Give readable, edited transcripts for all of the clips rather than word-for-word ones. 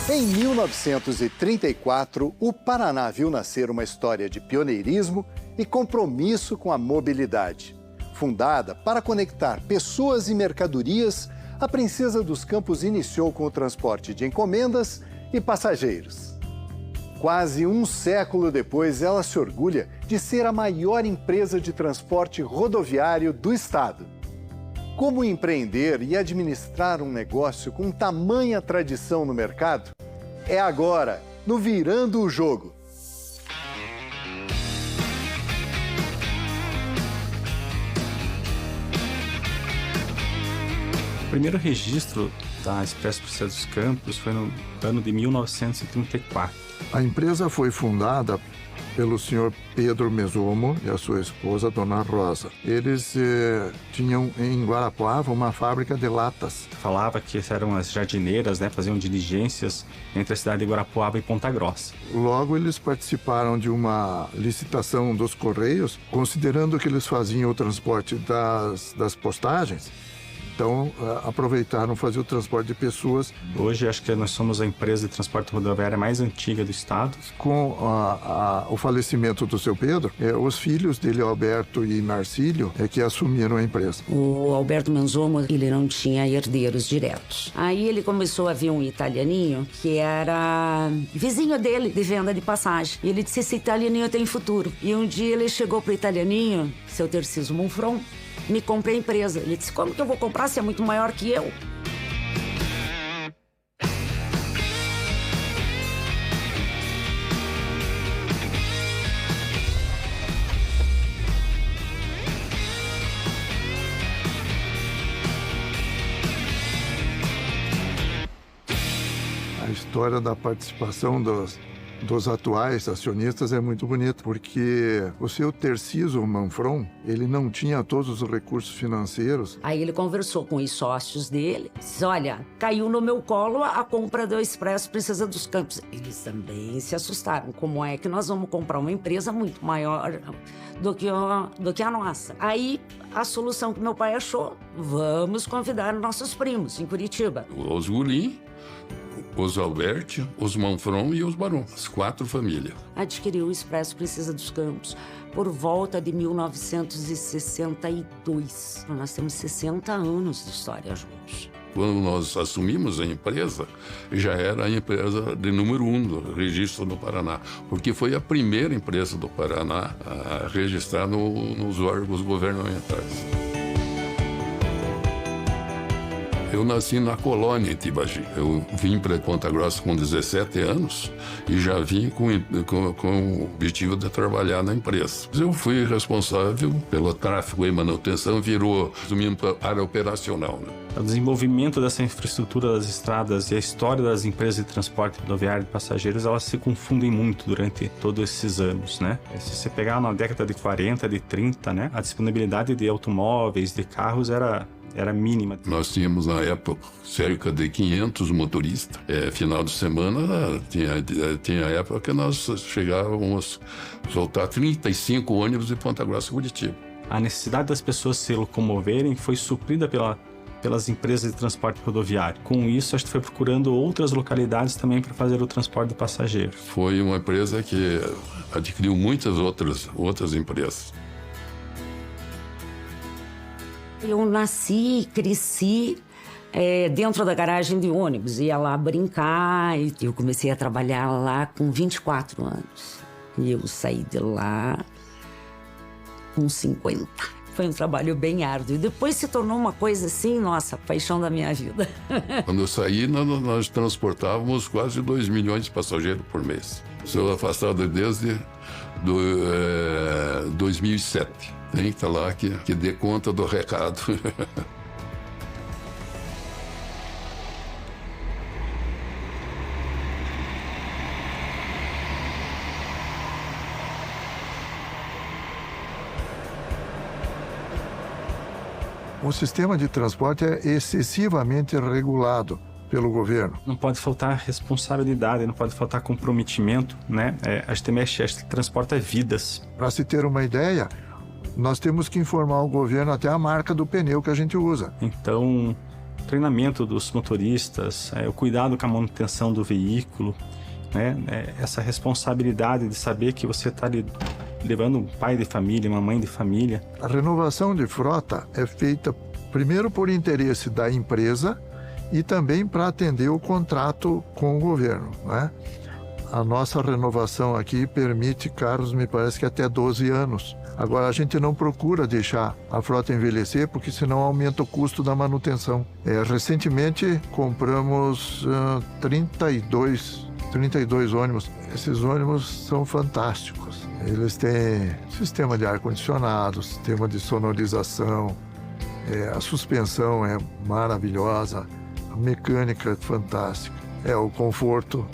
Em 1934, o Paraná viu nascer uma história de pioneirismo e compromisso com a mobilidade. Fundada para conectar pessoas e mercadorias, a Princesa dos Campos iniciou com o transporte de encomendas e passageiros. Quase um século depois, ela se orgulha de ser a maior empresa de transporte rodoviário do estado. Como empreender e administrar um negócio com tamanha tradição no mercado? É agora, no Virando o Jogo. O primeiro registro da Expresso Princesa dos Campos foi no ano de 1934. A empresa foi fundada pelo senhor Pedro Mesomo e a sua esposa, dona Rosa. Eles tinham em Guarapuava uma fábrica de latas. Falava que eram as jardineiras, né, faziam diligências entre a cidade de Guarapuava e Ponta Grossa. Logo, eles participaram de uma licitação dos Correios, considerando que eles faziam o transporte das postagens. Então, aproveitaram fazer o transporte de pessoas. Hoje, acho que nós somos a empresa de transporte rodoviário mais antiga do estado. Com o falecimento do seu Pedro, os filhos dele, Alberto e Marcílio, que assumiram a empresa. O Alberto Manzomo, ele não tinha herdeiros diretos. Aí ele começou a ver um italianinho que era vizinho dele, de venda de passagem. E ele disse, esse italianinho tem futuro. E um dia ele chegou pro italianinho, seu Terciso Monfron, me compre a empresa. Ele disse, como que eu vou comprar se é muito maior que eu? A história da participação dos atuais acionistas é muito bonito, porque o seu Terciso Manfron, ele não tinha todos os recursos financeiros. Aí ele conversou com os sócios dele, disse, olha, caiu no meu colo a compra do Expresso Princesa dos Campos. Eles também se assustaram, como é que nós vamos comprar uma empresa muito maior do que a nossa? Aí a solução que meu pai achou, vamos convidar nossos primos em Curitiba. Os Gulim, os Alberti, os Manfron e os Baron, as 4 famílias. Adquiriu o Expresso Princesa dos Campos por volta de 1962. Nós temos 60 anos de história juntos. Quando nós assumimos a empresa, já era a empresa de número 1 do registro do Paraná, porque foi a primeira empresa do Paraná a registrar nos órgãos governamentais. Eu nasci na colônia em Tibagi. Eu vim para Ponta Grossa com 17 anos e já vim com o objetivo de trabalhar na empresa. Eu fui responsável pelo tráfego e manutenção, virou, resumindo, para a área operacional, né? O desenvolvimento dessa infraestrutura das estradas e a história das empresas de transporte rodoviário de passageiros, elas se confundem muito durante todos esses anos, né? Se você pegar na década de 40, de 30, né, a disponibilidade de automóveis, de carros era mínima. Nós tínhamos, na época, cerca de 500 motoristas. Final de semana, tinha época que nós chegávamos a soltar 35 ônibus de Ponta Grossa e Curitiba. A necessidade das pessoas se locomoverem foi suprida pelas empresas de transporte rodoviário. Com isso, a gente foi procurando outras localidades também para fazer o transporte de passageiros. Foi uma empresa que adquiriu muitas outras empresas. Eu nasci e cresci dentro da garagem de ônibus. Ia lá brincar e eu comecei a trabalhar lá com 24 anos. E eu saí de lá com 50. Foi um trabalho bem árduo. E depois se tornou uma coisa assim, nossa, paixão da minha vida. Quando eu saí, nós transportávamos quase 2 milhões de passageiros por mês. Sou afastado desde 2007. Tem que estar lá que dê conta do recado. O sistema de transporte é excessivamente regulado pelo governo. Não pode faltar responsabilidade, não pode faltar comprometimento, né? A gente transporta vidas. Para se ter uma ideia, nós temos que informar o governo até a marca do pneu que a gente usa. Então, treinamento dos motoristas, o cuidado com a manutenção do veículo, né? Essa responsabilidade de saber que você está levando um pai de família, uma mãe de família. A renovação de frota é feita primeiro por interesse da empresa e também para atender o contrato com o governo, né? A nossa renovação aqui permite carros, me parece que até 12 anos. Agora, a gente não procura deixar a frota envelhecer, porque senão aumenta o custo da manutenção. Recentemente, compramos 32 ônibus. Esses ônibus são fantásticos. Eles têm sistema de ar-condicionado, sistema de sonorização, a suspensão é maravilhosa, a mecânica é fantástica, o conforto.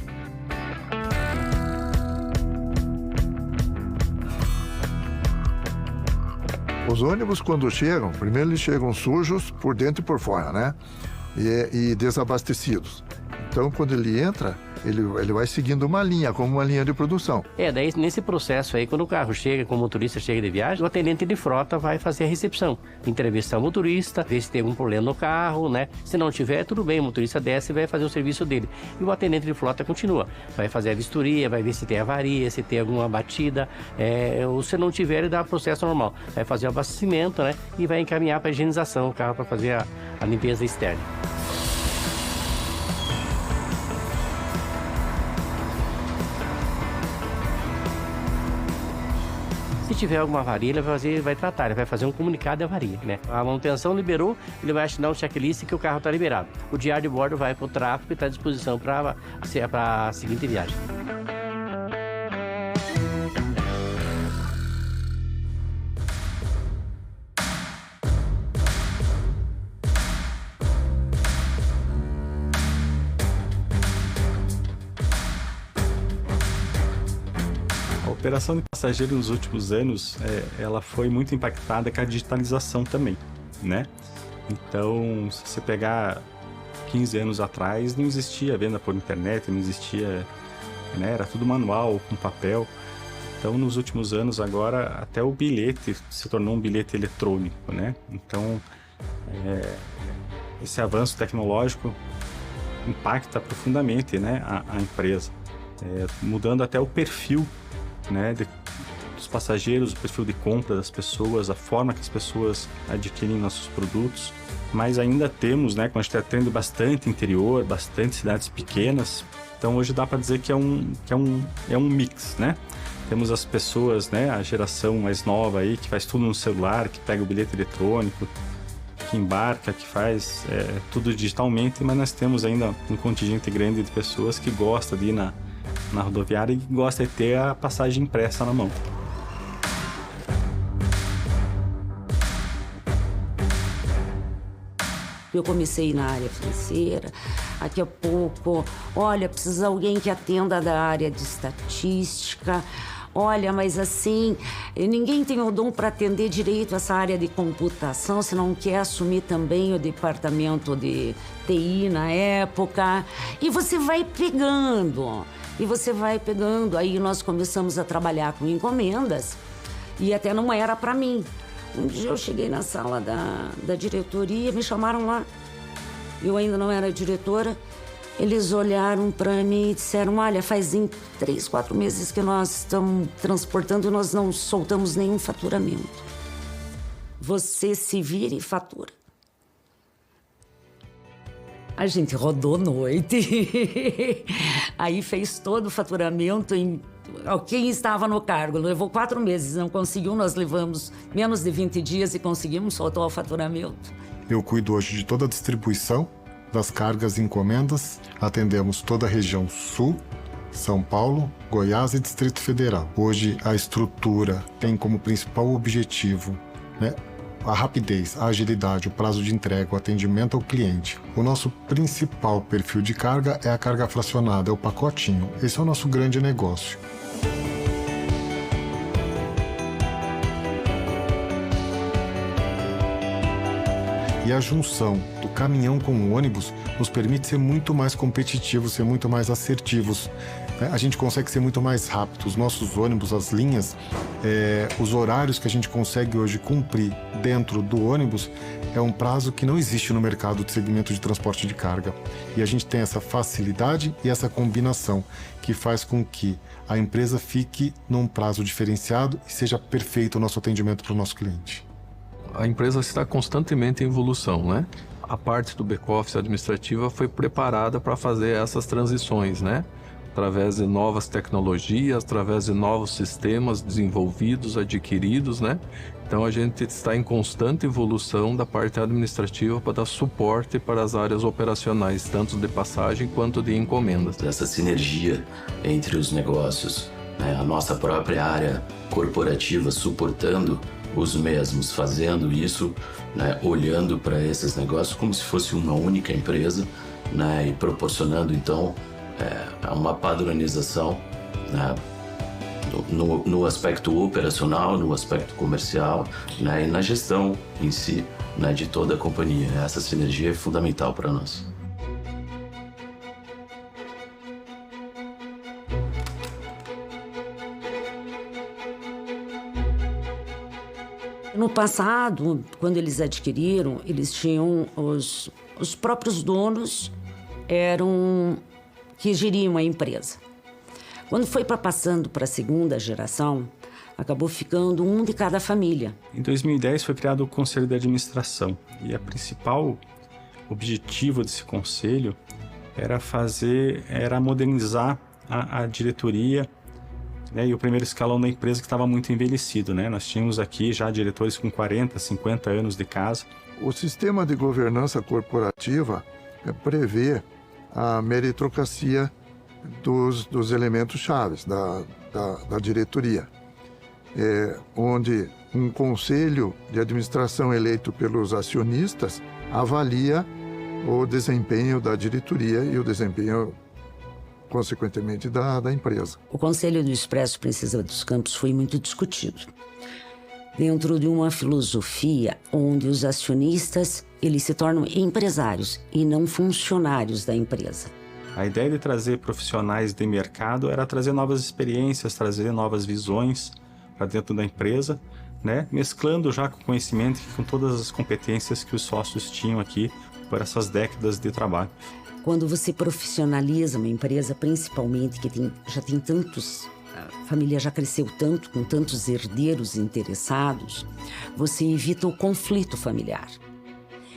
Os ônibus, quando chegam, primeiro eles chegam sujos por dentro e por fora, né? E desabastecidos. Então, quando ele entra, ele vai seguindo uma linha, como uma linha de produção. Daí nesse processo aí, quando o carro chega, quando o motorista chega de viagem, o atendente de frota vai fazer a recepção. Entrevistar o motorista, ver se tem algum problema no carro, né? Se não tiver, tudo bem, o motorista desce e vai fazer o serviço dele. E o atendente de frota continua. Vai fazer a vistoria, vai ver se tem avaria, se tem alguma batida, ou se não tiver, ele dá o processo normal. Vai fazer o abastecimento, né? E vai encaminhar para a higienização o carro para fazer a limpeza externa. Se tiver alguma avaria, ele vai tratar, ele vai fazer um comunicado de avaria, né? A manutenção liberou, ele vai assinar um checklist que o carro está liberado. O diário de bordo vai para o tráfego e está à disposição para a seguinte viagem. A operação de passageiro nos últimos anos, ela foi muito impactada com a digitalização também, né? Então, se você pegar 15 anos atrás, não existia venda por internet, não existia, né? Era tudo manual, com papel. Então, nos últimos anos, agora, até o bilhete se tornou um bilhete eletrônico, né? Então, esse avanço tecnológico impacta profundamente, né, a empresa, mudando até o perfil, né, dos passageiros, o perfil de compra das pessoas, a forma que as pessoas adquirem nossos produtos. Mas ainda temos, né, como a gente está tendo bastante interior, bastante cidades pequenas, então hoje dá para dizer que é um mix, né? Temos as pessoas, né, a geração mais nova aí, que faz tudo no celular, que pega o bilhete eletrônico, que embarca, que faz tudo digitalmente, mas nós temos ainda um contingente grande de pessoas que gosta de ir na rodoviária e gosta de ter a passagem impressa na mão. Eu comecei na área financeira, daqui a pouco, olha, precisa de alguém que atenda da área de estatística. Olha, mas assim, ninguém tem o dom para atender direito essa área de computação, se não quer assumir também o departamento de TI na época. E você vai pegando. Aí nós começamos a trabalhar com encomendas e até não era para mim. Um dia eu cheguei na sala da diretoria, me chamaram lá. Eu ainda não era diretora. Eles olharam para mim e disseram, olha, faz 3, 4 meses que nós estamos transportando e nós não soltamos nenhum faturamento. Você se vira e fatura. A gente rodou noite. Aí fez todo o faturamento em... Quem estava no cargo levou 4 meses, não conseguiu. Nós levamos menos de 20 dias e conseguimos soltar o faturamento. Eu cuido hoje de toda a distribuição das cargas e encomendas. Atendemos toda a região Sul, São Paulo, Goiás e Distrito Federal. Hoje a estrutura tem como principal objetivo, né, a rapidez, a agilidade, o prazo de entrega, o atendimento ao cliente. O nosso principal perfil de carga é a carga fracionada, é o pacotinho. Esse é o nosso grande negócio. E a junção do caminhão com o ônibus nos permite ser muito mais competitivos, ser muito mais assertivos. A gente consegue ser muito mais rápido. Os nossos ônibus, as linhas, os horários que a gente consegue hoje cumprir dentro do ônibus é um prazo que não existe no mercado de segmento de transporte de carga. E a gente tem essa facilidade e essa combinação que faz com que a empresa fique num prazo diferenciado e seja perfeito o nosso atendimento para o nosso cliente. A empresa está constantemente em evolução, né? A parte do back-office administrativa foi preparada para fazer essas transições, né? Através de novas tecnologias, através de novos sistemas desenvolvidos, adquiridos, né? Então a gente está em constante evolução da parte administrativa para dar suporte para as áreas operacionais, tanto de passagem quanto de encomendas. Essa sinergia entre os negócios, né? A nossa própria área corporativa suportando os mesmos, fazendo isso, né? Olhando para esses negócios como se fosse uma única empresa, né? E proporcionando então uma padronização, né? No aspecto operacional, no aspecto comercial, né? E na gestão em si, né? De toda a companhia. Essa sinergia é fundamental para nós. No passado, quando eles adquiriram, eles tinham os próprios donos eram que geriam a empresa. Quando foi passando para a segunda geração, acabou ficando um de cada família. Em 2010 foi criado o Conselho de Administração e a principal objetivo desse conselho era modernizar a diretoria, né, e o primeiro escalão da empresa que estava muito envelhecido, né? Nós tínhamos aqui já diretores com 40, 50 anos de casa. O sistema de governança corporativa prevê a meritocracia dos elementos chaves da diretoria, onde um conselho de administração eleito pelos acionistas avalia o desempenho da diretoria e o desempenho, consequentemente, da empresa. O Conselho do Expresso Princesa dos Campos foi muito discutido dentro de uma filosofia onde os acionistas eles se tornam empresários e não funcionários da empresa. A ideia de trazer profissionais de mercado era trazer novas experiências, trazer novas visões para dentro da empresa, né? Mesclando já com o conhecimento e com todas as competências que os sócios tinham aqui por essas décadas de trabalho. Quando você profissionaliza uma empresa, principalmente que já tem tantos, a família já cresceu tanto, com tantos herdeiros interessados, você evita o conflito familiar.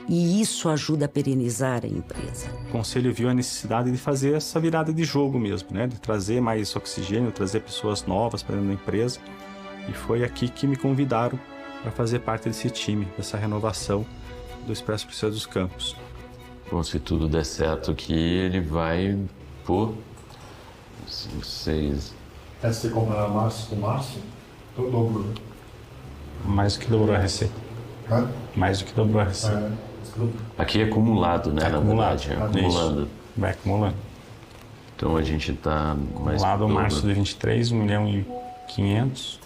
E isso ajuda a perenizar a empresa. O Conselho viu a necessidade de fazer essa virada de jogo mesmo, né? De trazer mais oxigênio, trazer pessoas novas para dentro da empresa. E foi aqui que me convidaram para fazer parte desse time, dessa renovação do Expresso Princesa dos Campos. Bom, se tudo der certo aqui, ele vai por 6. Se comparar março com março, eu dobro. Mais do que dobrou a receita. Mais do que dobrou a receita. Aqui é acumulado, né? Acumulado. Na verdade, acumulando. Vai acumulando. Então a gente está mais... Acumulado março de 23, 1.500.000.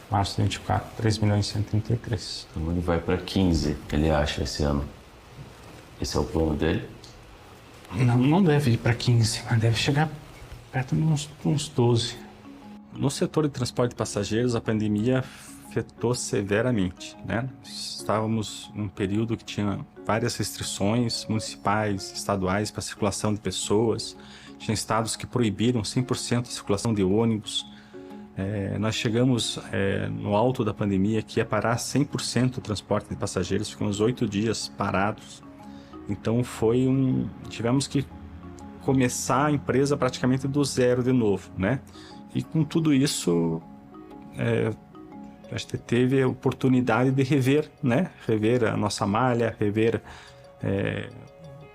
Março de 24, 3.133. Então ele vai para 15, ele acha, esse ano. Esse é o plano dele? Não deve ir para 15, mas deve chegar perto de uns 12. No setor de transporte de passageiros, a pandemia afetou severamente, né? Estávamos num período que tinha várias restrições municipais, estaduais para a circulação de pessoas. Tinha estados que proibiram 100% a circulação de ônibus. Nós chegamos no alto da pandemia que ia parar 100% o transporte de passageiros. Ficamos 8 dias parados. Então tivemos que começar a empresa praticamente do zero de novo, né? E com tudo isso, a gente teve a oportunidade de rever, né? Rever a nossa malha, rever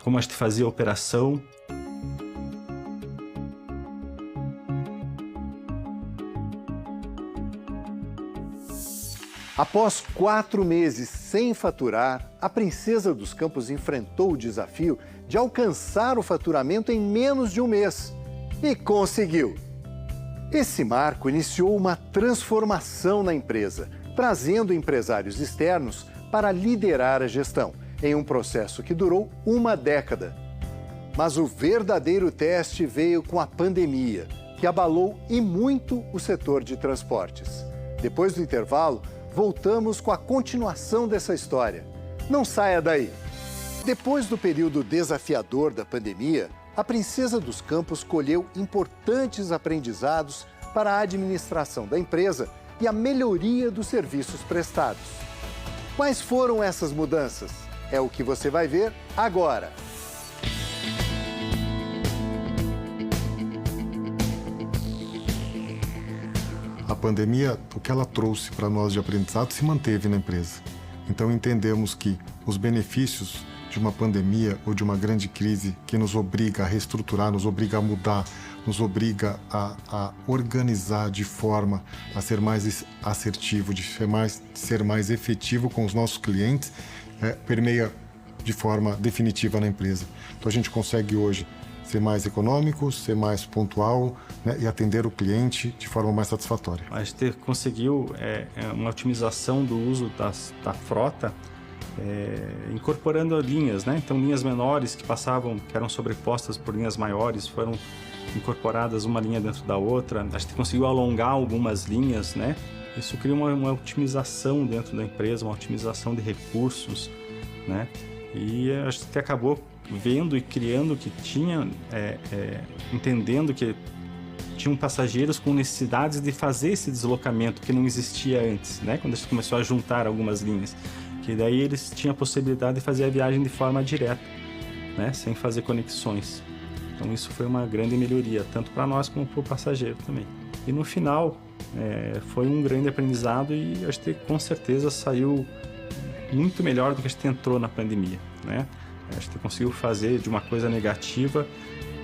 como a gente fazia a operação. Após 4 meses sem faturar, a Princesa dos Campos enfrentou o desafio de alcançar o faturamento em menos de um mês. E conseguiu! Esse marco iniciou uma transformação na empresa, trazendo empresários externos para liderar a gestão em um processo que durou uma década. Mas o verdadeiro teste veio com a pandemia, que abalou e muito o setor de transportes. Depois do intervalo, voltamos com a continuação dessa história. Não saia daí! Depois do período desafiador da pandemia, a Princesa dos Campos colheu importantes aprendizados para a administração da empresa e a melhoria dos serviços prestados. Quais foram essas mudanças? É o que você vai ver agora. A pandemia, o que ela trouxe para nós de aprendizado se manteve na empresa. Então entendemos que os benefícios de uma pandemia ou de uma grande crise que nos obriga a reestruturar, nos obriga a mudar, nos obriga a organizar de forma a ser mais assertivo, de ser mais efetivo com os nossos clientes, permeia de forma definitiva na empresa. Então a gente consegue hoje ser mais econômico, ser mais pontual, né, e atender o cliente de forma mais satisfatória. A gente conseguiu uma otimização do uso da frota, incorporando linhas, né? Então linhas menores que eram sobrepostas por linhas maiores, foram incorporadas uma linha dentro da outra. A gente conseguiu alongar algumas linhas, né? Isso cria uma otimização dentro da empresa, uma otimização de recursos, né? E a gente acabou vendo e criando que tinha, entendendo que tinham passageiros com necessidades de fazer esse deslocamento que não existia antes, né? Quando a gente começou a juntar algumas linhas, que daí eles tinham a possibilidade de fazer a viagem de forma direta, né? Sem fazer conexões. Então isso foi uma grande melhoria, tanto para nós como para o passageiro também. E no final, foi um grande aprendizado e a gente com certeza saiu muito melhor do que a gente entrou na pandemia, né? A gente conseguiu fazer de uma coisa negativa,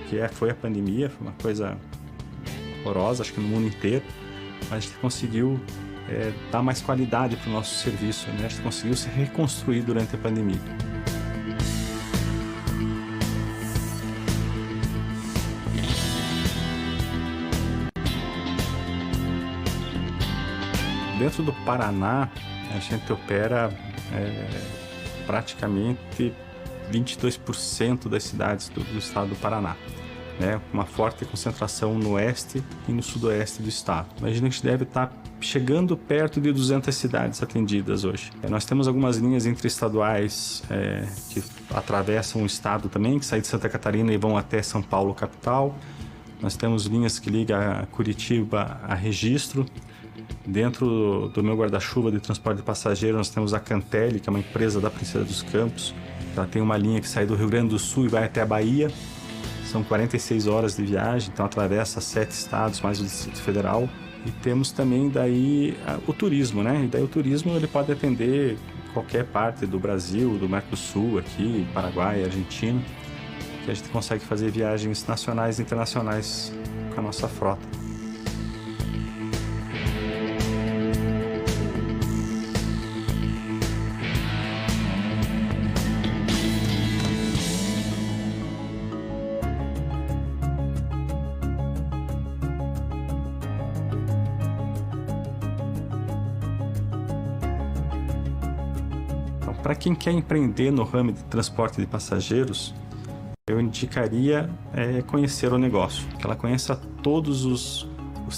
que foi a pandemia, foi uma coisa horrorosa, acho que no mundo inteiro, mas a gente conseguiu dar mais qualidade para o nosso serviço, né? A gente conseguiu se reconstruir durante a pandemia. Dentro do Paraná, a gente opera praticamente 22% das cidades do estado do Paraná, né? Uma forte concentração no oeste e no sudoeste do estado. Imagina que a gente deve estar chegando perto de 200 cidades atendidas hoje. Nós temos algumas linhas interestaduais que atravessam o estado também, que saem de Santa Catarina e vão até São Paulo, capital. Nós temos linhas que ligam Curitiba a Registro. Dentro do meu guarda-chuva de transporte de passageiro, nós temos a Cantelli, que é uma empresa da Princesa dos Campos. Ela tem uma linha que sai do Rio Grande do Sul e vai até a Bahia. São 46 horas de viagem, então atravessa 7 estados, mais o Distrito Federal. E temos também daí o turismo, né? E daí o turismo ele pode atender qualquer parte do Brasil, do Mercosul, aqui, Paraguai, Argentina, que a gente consegue fazer viagens nacionais e internacionais com a nossa frota. Para quem quer empreender no ramo de transporte de passageiros, eu indicaria conhecer o negócio, que ela conheça todos os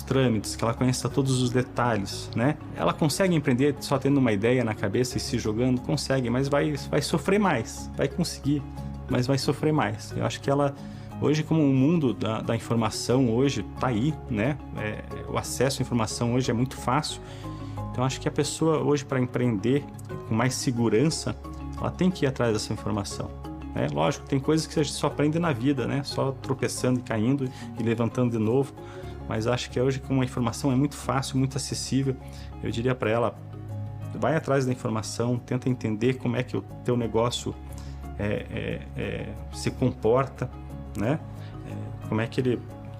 trâmites, que ela conheça todos os detalhes, né? Ela consegue empreender só tendo uma ideia na cabeça e se jogando? Consegue, mas vai sofrer mais, vai conseguir, mas vai sofrer mais. Eu acho que ela, hoje, como o mundo da informação hoje está aí, né? O acesso à informação hoje é muito fácil. Então, acho que a pessoa hoje, para empreender com mais segurança, ela tem que ir atrás dessa informação, né? Lógico, tem coisas que a gente só aprende na vida, né? Só tropeçando e caindo e levantando de novo. Mas acho que hoje, como a informação é muito fácil, muito acessível, eu diria para ela, vai atrás da informação, tenta entender como é que o teu negócio se comporta, né?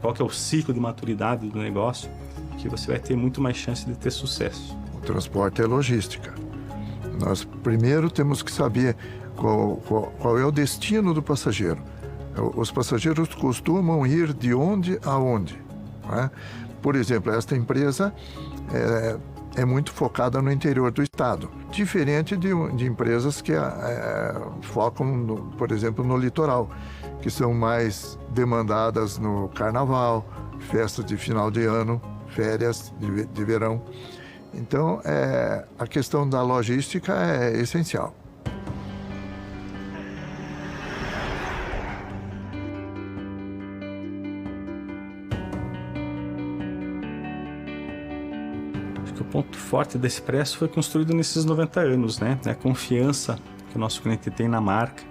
Qual que é o ciclo de maturidade do negócio, que você vai ter muito mais chance de ter sucesso. O transporte é logística. Nós primeiro temos que saber qual é o destino do passageiro. Os passageiros costumam ir de onde a onde, não é? Por exemplo, esta empresa é muito focada no interior do estado, diferente de empresas que focam, por exemplo, no litoral, que são mais demandadas no carnaval, festas de final de ano, férias de verão. Então, a questão da logística é essencial. O ponto forte da Expresso foi construído nesses 90 anos, né? A confiança que o nosso cliente tem na marca,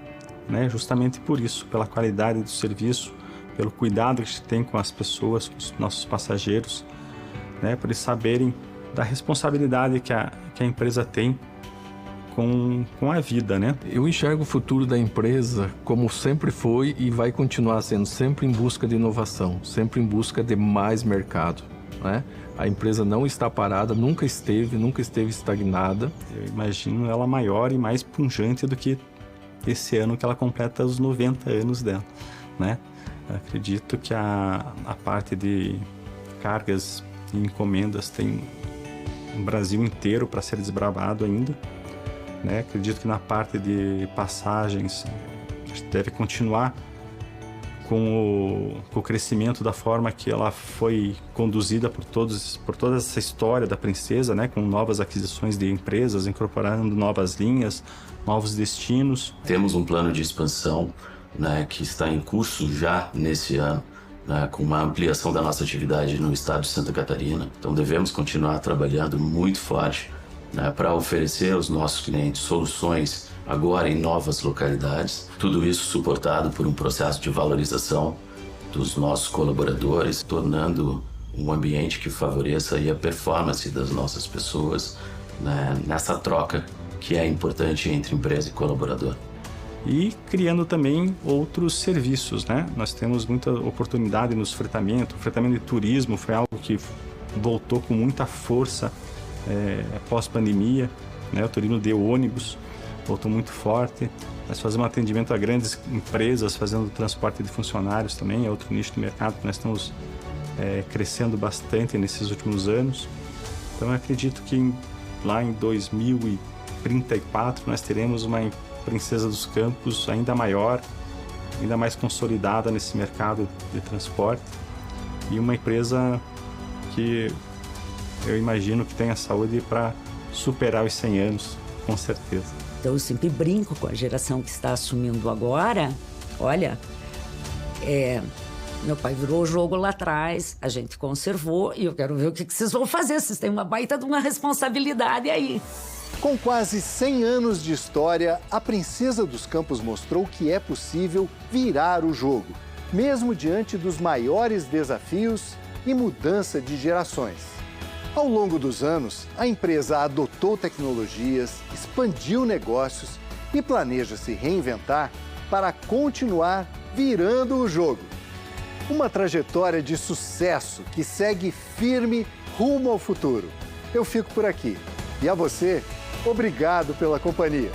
né? Justamente por isso, pela qualidade do serviço, pelo cuidado que a gente tem com as pessoas, com os nossos passageiros, né? Por eles saberem da responsabilidade que a empresa tem com a vida, né? Eu enxergo o futuro da empresa como sempre foi e vai continuar sendo, sempre em busca de inovação, sempre em busca de mais mercado, né? A empresa não está parada, nunca esteve estagnada. Eu imagino ela maior e mais pungente do que esse ano que ela completa os 90 anos dela, né? Eu acredito que a parte de cargas e encomendas tem um Brasil inteiro para ser desbravado ainda, né? Acredito que na parte de passagens a gente deve continuar com o crescimento da forma que ela foi conduzida por toda essa história da Princesa, né? Com novas aquisições de empresas, incorporando novas linhas, novos destinos. Temos um plano de expansão, né, que está em curso já nesse ano, né, com uma ampliação da nossa atividade no estado de Santa Catarina. Então devemos continuar trabalhando muito forte, né, para oferecer aos nossos clientes soluções agora em novas localidades. Tudo isso suportado por um processo de valorização dos nossos colaboradores, tornando um ambiente que favoreça aí a performance das nossas pessoas, né, nessa troca que é importante entre empresa e colaborador. E criando também outros serviços, né? Nós temos muita oportunidade nos fretamentos. O fretamento de turismo foi algo que voltou com muita força pós-pandemia, né? O turismo de ônibus voltou muito forte. Nós fazemos atendimento a grandes empresas, fazendo transporte de funcionários também, é outro nicho de mercado que nós estamos crescendo bastante nesses últimos anos. Então eu acredito que lá em 2034 nós teremos uma Princesa dos Campos ainda maior, ainda mais consolidada nesse mercado de transporte, e uma empresa que eu imagino que tenha saúde para superar os 100 anos, com certeza. Então eu sempre brinco com a geração que está assumindo agora. Olha, meu pai virou o jogo lá atrás, a gente conservou, e eu quero ver o que vocês vão fazer. Vocês têm uma baita de uma responsabilidade aí. Com quase 100 anos de história, a Princesa dos Campos mostrou que é possível virar o jogo, mesmo diante dos maiores desafios e mudança de gerações. Ao longo dos anos, a empresa adotou tecnologias, expandiu negócios e planeja se reinventar para continuar virando o jogo. Uma trajetória de sucesso que segue firme rumo ao futuro. Eu fico por aqui. E a você, obrigado pela companhia.